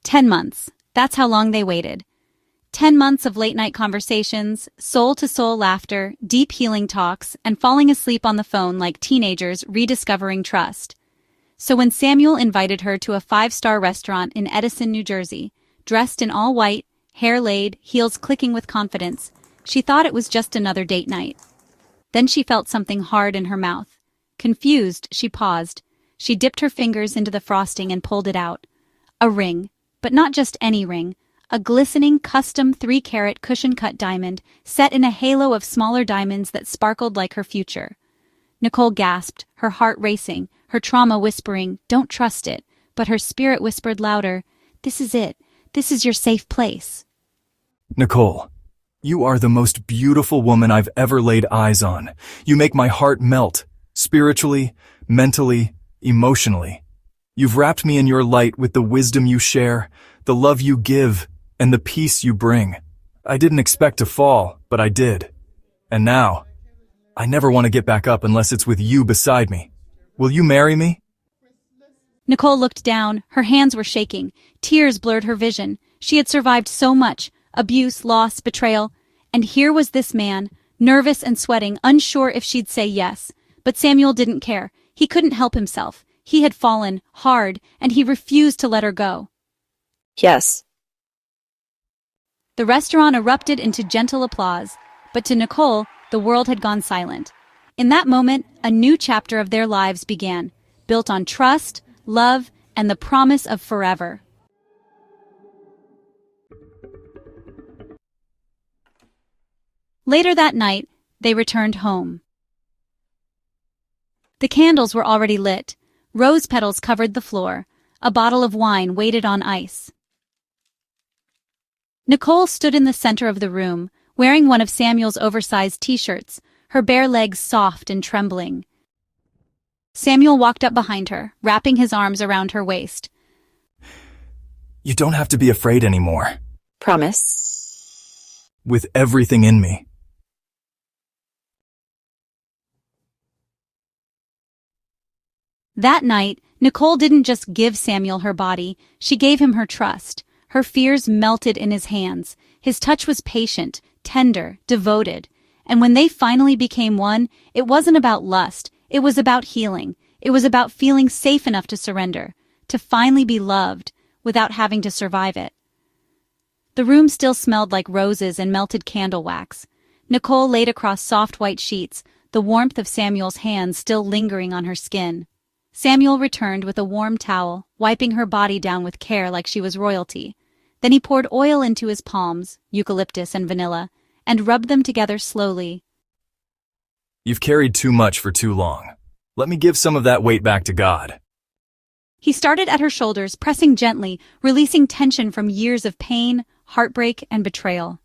10 months. That's how long they waited. 10 months of late-night conversations, soul-to-soul laughter, deep healing talks, and falling asleep on the phone like teenagers rediscovering trust. So when Samuel invited her to a 5-star restaurant in Edison, New Jersey, dressed in all white, hair laid, heels clicking with confidence, she thought it was just another date night. Then she felt something hard in her mouth. Confused, she paused. She dipped her fingers into the frosting and pulled it out. A ring, but not just any ring. A glistening, custom 3-carat cushion-cut diamond set in a halo of smaller diamonds that sparkled like her future. Nicole gasped, her heart racing, her trauma whispering, "Don't trust it," but her spirit whispered louder, "This is it. This is your safe place." Nicole, you are the most beautiful woman I've ever laid eyes on. You make my heart melt, spiritually, mentally, emotionally. You've wrapped me in your light with the wisdom you share, the love you give, and the peace you bring. I didn't expect to fall, but I did. And now, I never want to get back up unless it's with you beside me. Will you marry me? Nicole looked down, her hands were shaking, tears blurred her vision. She had survived so much, abuse, loss, betrayal, and here was this man, nervous and sweating, unsure if she'd say yes. But Samuel didn't care. He couldn't help himself. He had fallen, hard, and he refused to let her go. Yes. The restaurant erupted into gentle applause, but to Nicole, the world had gone silent. In that moment, a new chapter of their lives began, built on trust, love, and the promise of forever. Later that night, they returned home. The candles were already lit. Rose petals covered the floor. A bottle of wine waited on ice. Nicole stood in the center of the room, wearing one of Samuel's oversized t-shirts, her bare legs soft and trembling. Samuel walked up behind her, wrapping his arms around her waist. You don't have to be afraid anymore. Promise? With everything in me. That night, Nicole didn't just give Samuel her body, she gave him her trust. Her fears melted in his hands. His touch was patient, tender, devoted. And when they finally became one, it wasn't about lust. It was about healing. It was about feeling safe enough to surrender, to finally be loved, without having to survive it. The room still smelled like roses and melted candle wax. Nicole laid across soft white sheets, the warmth of Samuel's hands still lingering on her skin. Samuel returned with a warm towel, wiping her body down with care like she was royalty. Then he poured oil into his palms, eucalyptus and vanilla, and rubbed them together slowly. You've carried too much for too long. Let me give some of that weight back to God. He started at her shoulders, pressing gently, releasing tension from years of pain, heartbreak, and betrayal.